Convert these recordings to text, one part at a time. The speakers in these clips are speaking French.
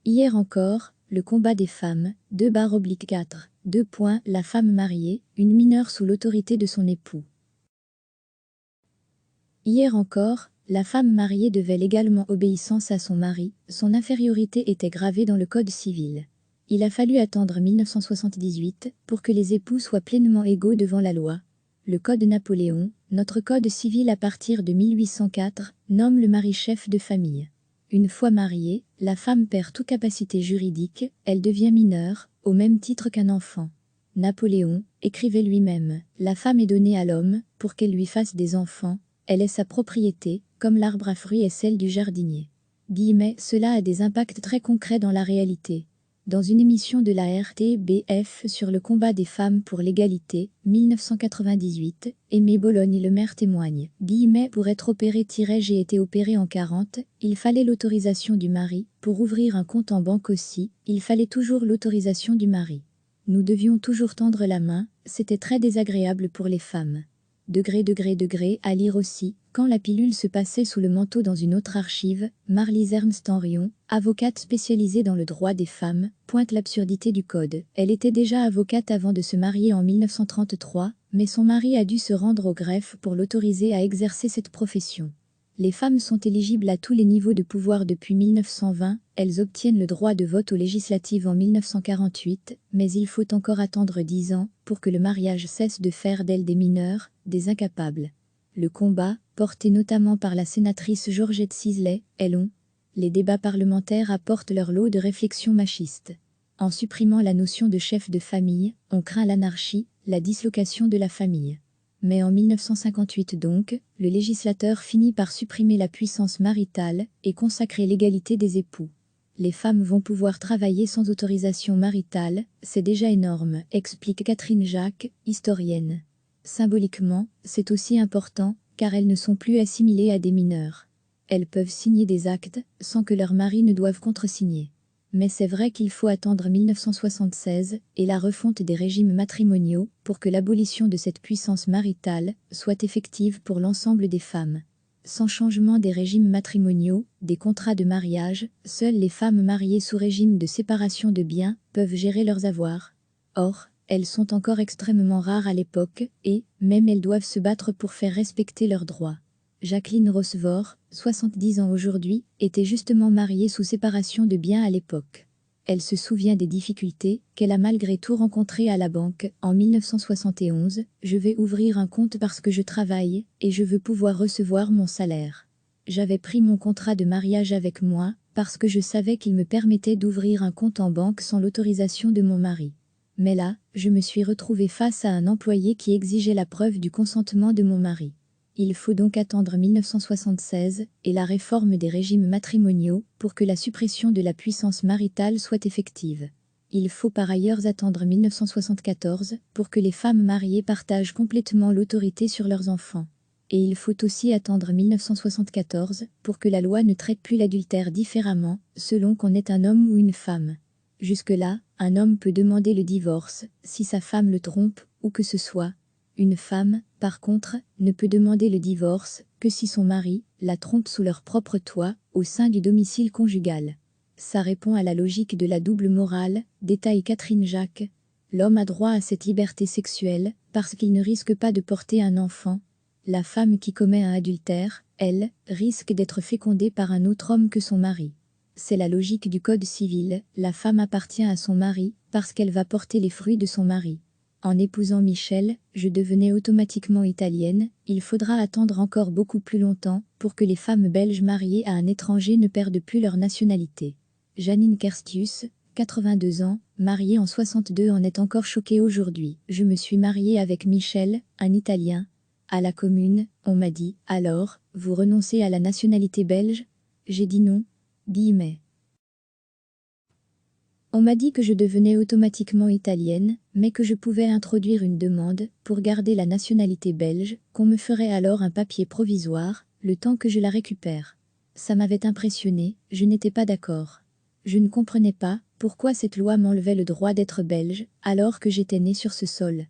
Hier encore, le combat des femmes, 2/4, 2 points, la femme mariée, une mineure sous l'autorité de son époux. Hier encore, la femme mariée devait légalement obéissance à son mari, son infériorité était gravée dans le Code civil. Il a fallu attendre 1978 pour que les époux soient pleinement égaux devant la loi. Le Code Napoléon, notre Code civil à partir de 1804, nomme le mari chef de famille. Une fois mariée, la femme perd toute capacité juridique, elle devient mineure, au même titre qu'un enfant. Napoléon écrivait lui-même « La femme est donnée à l'homme pour qu'elle lui fasse des enfants, elle est sa propriété, comme l'arbre à fruits est celle du jardinier. » Cela a des impacts très concrets dans la réalité. Dans une émission de la RTBF sur le combat des femmes pour l'égalité, 1998, Aimé Bologne le maire témoigne. Pour être opéré – j'ai été opéré en 40, il fallait l'autorisation du mari, pour ouvrir un compte en banque aussi, il fallait toujours l'autorisation du mari. Nous devions toujours tendre la main, c'était très désagréable pour les femmes. À lire aussi, quand la pilule se passait sous le manteau dans une autre archive, Marlise Ernst-Henrion, avocate spécialisée dans le droit des femmes, pointe l'absurdité du code. Elle était déjà avocate avant de se marier en 1933, mais son mari a dû se rendre au greffe pour l'autoriser à exercer cette profession. Les femmes sont éligibles à tous les niveaux de pouvoir depuis 1920, elles obtiennent le droit de vote aux législatives en 1948, mais il faut encore attendre 10 ans pour que le mariage cesse de faire d'elles des mineurs, des incapables. Le combat, porté notamment par la sénatrice Georgette Sisley, est long. Les débats parlementaires apportent leur lot de réflexions machistes. En supprimant la notion de chef de famille, on craint l'anarchie, la dislocation de la famille. Mais en 1958 donc, le législateur finit par supprimer la puissance maritale et consacrer l'égalité des époux. Les femmes vont pouvoir travailler sans autorisation maritale, c'est déjà énorme, explique Catherine Jacques, historienne. Symboliquement, c'est aussi important, car elles ne sont plus assimilées à des mineurs. Elles peuvent signer des actes, sans que leur mari ne doive contresigner. Mais c'est vrai qu'il faut attendre 1976 et la refonte des régimes matrimoniaux pour que l'abolition de cette puissance maritale soit effective pour l'ensemble des femmes. Sans changement des régimes matrimoniaux, des contrats de mariage, seules les femmes mariées sous régime de séparation de biens peuvent gérer leurs avoirs. Or, elles sont encore extrêmement rares à l'époque et, même elles doivent se battre pour faire respecter leurs droits. Jacqueline Rossevort, 70 ans aujourd'hui, était justement mariée sous séparation de biens à l'époque. Elle se souvient des difficultés qu'elle a malgré tout rencontrées à la banque. En 1971, je vais ouvrir un compte parce que je travaille et je veux pouvoir recevoir mon salaire. J'avais pris mon contrat de mariage avec moi parce que je savais qu'il me permettait d'ouvrir un compte en banque sans l'autorisation de mon mari. Mais là, je me suis retrouvée face à un employé qui exigeait la preuve du consentement de mon mari. Il faut donc attendre 1976 et la réforme des régimes matrimoniaux pour que la suppression de la puissance maritale soit effective. Il faut par ailleurs attendre 1974 pour que les femmes mariées partagent complètement l'autorité sur leurs enfants. Et il faut aussi attendre 1974 pour que la loi ne traite plus l'adultère différemment, selon qu'on est un homme ou une femme. Jusque-là, un homme peut demander le divorce si sa femme le trompe ou que ce soit. Une femme, par contre, ne peut demander le divorce que si son mari la trompe sous leur propre toit, au sein du domicile conjugal. Ça répond à la logique de la double morale, détaille Catherine Jacques. L'homme a droit à cette liberté sexuelle parce qu'il ne risque pas de porter un enfant. La femme qui commet un adultère, elle, risque d'être fécondée par un autre homme que son mari. C'est la logique du Code civil, la femme appartient à son mari parce qu'elle va porter les fruits de son mari. En épousant Michel, je devenais automatiquement italienne, il faudra attendre encore beaucoup plus longtemps pour que les femmes belges mariées à un étranger ne perdent plus leur nationalité. Janine Kerstius, 82 ans, mariée en 62 en est encore choquée aujourd'hui. Je me suis mariée avec Michel, un Italien. À la commune, on m'a dit « Alors, vous renoncez à la nationalité belge ?» J'ai dit non. On m'a dit que je devenais automatiquement italienne, mais que je pouvais introduire une demande pour garder la nationalité belge, qu'on me ferait alors un papier provisoire, le temps que je la récupère. Ça m'avait impressionné, je n'étais pas d'accord. Je ne comprenais pas pourquoi cette loi m'enlevait le droit d'être belge, alors que j'étais née sur ce sol.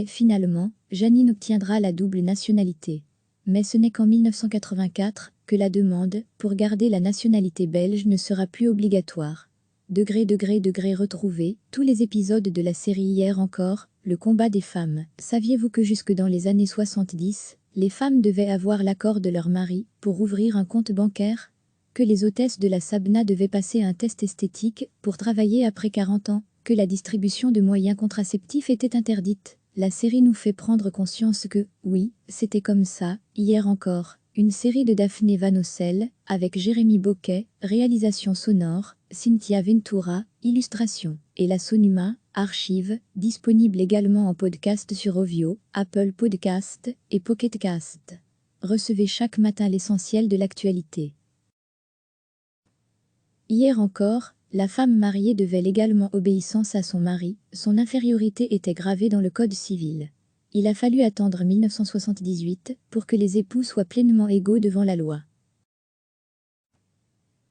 Finalement, Janine obtiendra la double nationalité. Mais ce n'est qu'en 1984 que la demande pour garder la nationalité belge ne sera plus obligatoire. Retrouver tous les épisodes de la série Hier encore, le combat des femmes. Saviez-vous que jusque dans les années 70, les femmes devaient avoir l'accord de leur mari pour ouvrir un compte bancaire? Que les hôtesses de la Sabna devaient passer un test esthétique pour travailler après 40 ans? Que la distribution de moyens contraceptifs était interdite? La série nous fait prendre conscience que, oui, c'était comme ça, hier encore. Une série de Daphné Van Ossel, avec Jérémy Boquet, réalisation sonore, Cynthia Ventura, illustration, et la Sonuma, archive, disponible également en podcast sur Ovio, Apple Podcast et Pocket Cast. Recevez chaque matin l'essentiel de l'actualité. Hier encore, la femme mariée devait légalement obéissance à son mari, son infériorité était gravée dans le Code civil. Il a fallu attendre 1978 pour que les époux soient pleinement égaux devant la loi.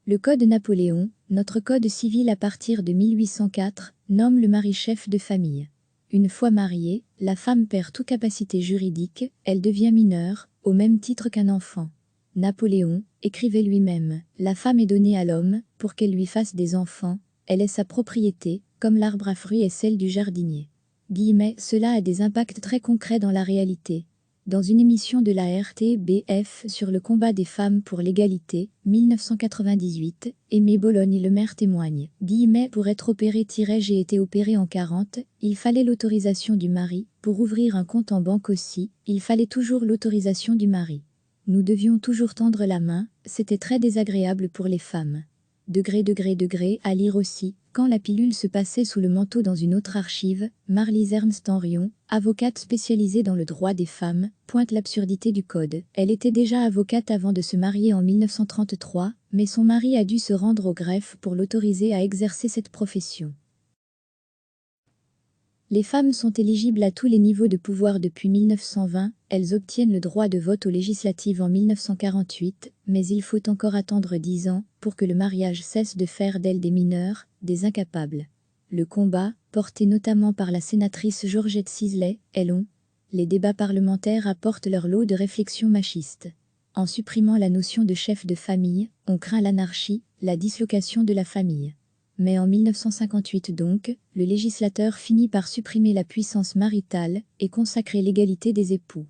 Le Code Napoléon, notre Code civil à partir de 1804, nomme le mari chef de famille. Une fois mariée, la femme perd toute capacité juridique, elle devient mineure, au même titre qu'un enfant. Napoléon écrivait lui-même « La femme est donnée à l'homme pour qu'elle lui fasse des enfants, elle est sa propriété, comme l'arbre à fruits est celle du jardinier. » Cela a des impacts très concrets dans la réalité. Dans une émission de la RTBF sur le combat des femmes pour l'égalité, 1998, Aimé Bologne-Le Maire témoigne. Pour être opéré – j'ai été opéré en 40, il fallait l'autorisation du mari, pour ouvrir un compte en banque aussi, il fallait toujours l'autorisation du mari. Nous devions toujours tendre la main, c'était très désagréable pour les femmes. À lire aussi, quand la pilule se passait sous le manteau dans une autre archive, Marlise Ernst-Henrion, avocate spécialisée dans le droit des femmes, pointe l'absurdité du code. Elle était déjà avocate avant de se marier en 1933, mais son mari a dû se rendre au greffe pour l'autoriser à exercer cette profession. Les femmes sont éligibles à tous les niveaux de pouvoir depuis 1920, elles obtiennent le droit de vote aux législatives en 1948, mais il faut encore attendre 10 ans pour que le mariage cesse de faire d'elles des mineurs, des incapables. Le combat, porté notamment par la sénatrice Georgette Sisley, est long. Les débats parlementaires apportent leur lot de réflexions machistes. En supprimant la notion de chef de famille, on craint l'anarchie, la dislocation de la famille. Mais en 1958 donc, le législateur finit par supprimer la puissance maritale et consacrer l'égalité des époux.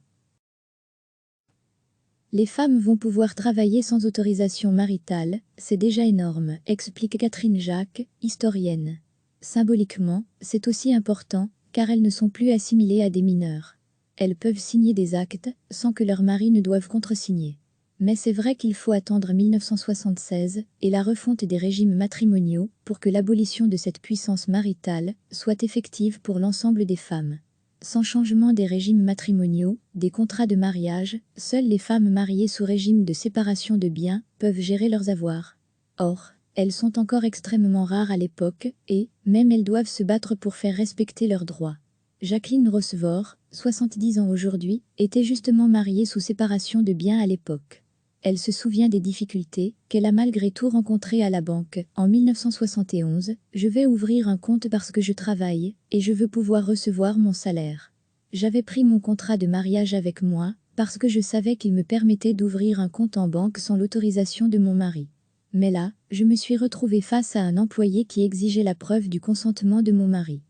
Les femmes vont pouvoir travailler sans autorisation maritale, c'est déjà énorme, explique Catherine Jacques, historienne. Symboliquement, c'est aussi important, car elles ne sont plus assimilées à des mineurs. Elles peuvent signer des actes, sans que leur mari ne doive contresigner. Mais c'est vrai qu'il faut attendre 1976 et la refonte des régimes matrimoniaux pour que l'abolition de cette puissance maritale soit effective pour l'ensemble des femmes. Sans changement des régimes matrimoniaux, des contrats de mariage, seules les femmes mariées sous régime de séparation de biens peuvent gérer leurs avoirs. Or, elles sont encore extrêmement rares à l'époque et, même elles doivent se battre pour faire respecter leurs droits. Jacqueline Rossevort, 70 ans aujourd'hui, était justement mariée sous séparation de biens à l'époque. Elle se souvient des difficultés qu'elle a malgré tout rencontrées à la banque. En 1971, je vais ouvrir un compte parce que je travaille et je veux pouvoir recevoir mon salaire. J'avais pris mon contrat de mariage avec moi parce que je savais qu'il me permettait d'ouvrir un compte en banque sans l'autorisation de mon mari. Mais là, je me suis retrouvée face à un employé qui exigeait la preuve du consentement de mon mari.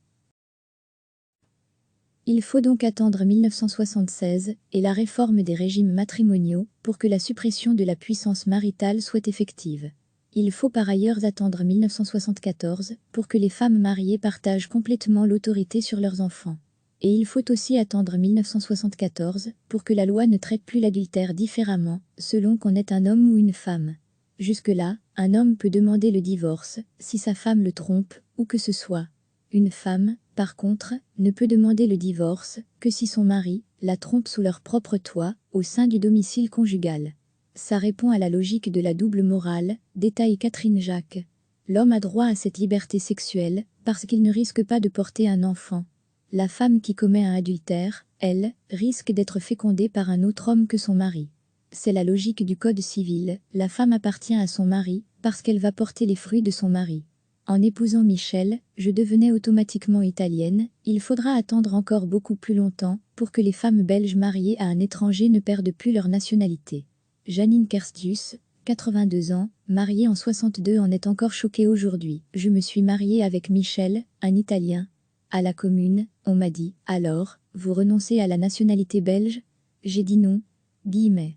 Il faut donc attendre 1976 et la réforme des régimes matrimoniaux pour que la suppression de la puissance maritale soit effective. Il faut par ailleurs attendre 1974 pour que les femmes mariées partagent complètement l'autorité sur leurs enfants. Et il faut aussi attendre 1974 pour que la loi ne traite plus l'adultère différemment, selon qu'on est un homme ou une femme. Jusque-là, un homme peut demander le divorce si sa femme le trompe, ou que ce soit. Une femme, par contre, ne peut demander le divorce que si son mari la trompe sous leur propre toit, au sein du domicile conjugal. Ça répond à la logique de la double morale, détaille Catherine Jacques. L'homme a droit à cette liberté sexuelle parce qu'il ne risque pas de porter un enfant. La femme qui commet un adultère, elle, risque d'être fécondée par un autre homme que son mari. C'est la logique du Code civil, la femme appartient à son mari parce qu'elle va porter les fruits de son mari. En épousant Michel, je devenais automatiquement italienne. Il faudra attendre encore beaucoup plus longtemps pour que les femmes belges mariées à un étranger ne perdent plus leur nationalité. Janine Kerstius, 82 ans, mariée en 62, en est encore choquée aujourd'hui. Je me suis mariée avec Michel, un Italien. À la commune, on m'a dit « Alors, vous renoncez à la nationalité belge ?» J'ai dit non. Guillemets.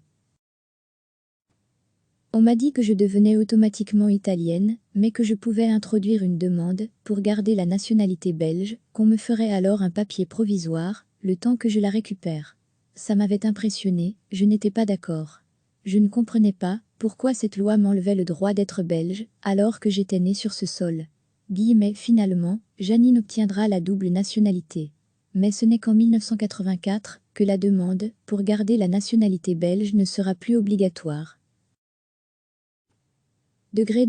On m'a dit que je devenais automatiquement italienne, mais que je pouvais introduire une demande pour garder la nationalité belge, qu'on me ferait alors un papier provisoire, le temps que je la récupère. Ça m'avait impressionné, je n'étais pas d'accord. Je ne comprenais pas pourquoi cette loi m'enlevait le droit d'être belge, alors que j'étais née sur ce sol. Guillemets, finalement, Janine obtiendra la double nationalité. Mais ce n'est qu'en 1984 que la demande pour garder la nationalité belge ne sera plus obligatoire. Degré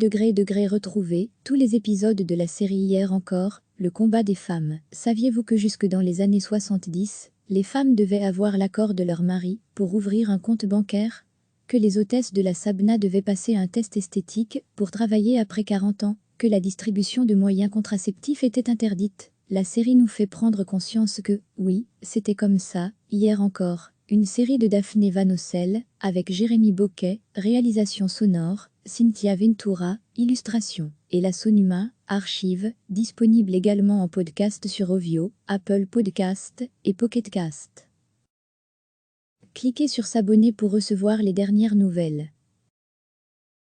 retrouvez tous les épisodes de la série Hier encore, le combat des femmes. Saviez-vous que jusque dans les années 70, les femmes devaient avoir l'accord de leur mari pour ouvrir un compte bancaire? Que les hôtesses de la Sabna devaient passer un test esthétique pour travailler après 40 ans? Que la distribution de moyens contraceptifs était interdite? La série nous fait prendre conscience que, oui, c'était comme ça, hier encore. Une série de Daphné Van Ossel, avec Jérémy Boquet, réalisation sonore, Cynthia Ventura, illustration, et la Sonuma, archive, disponible également en podcast sur Ovio, Apple Podcast et Pocket Cast. Cliquez sur s'abonner pour recevoir les dernières nouvelles.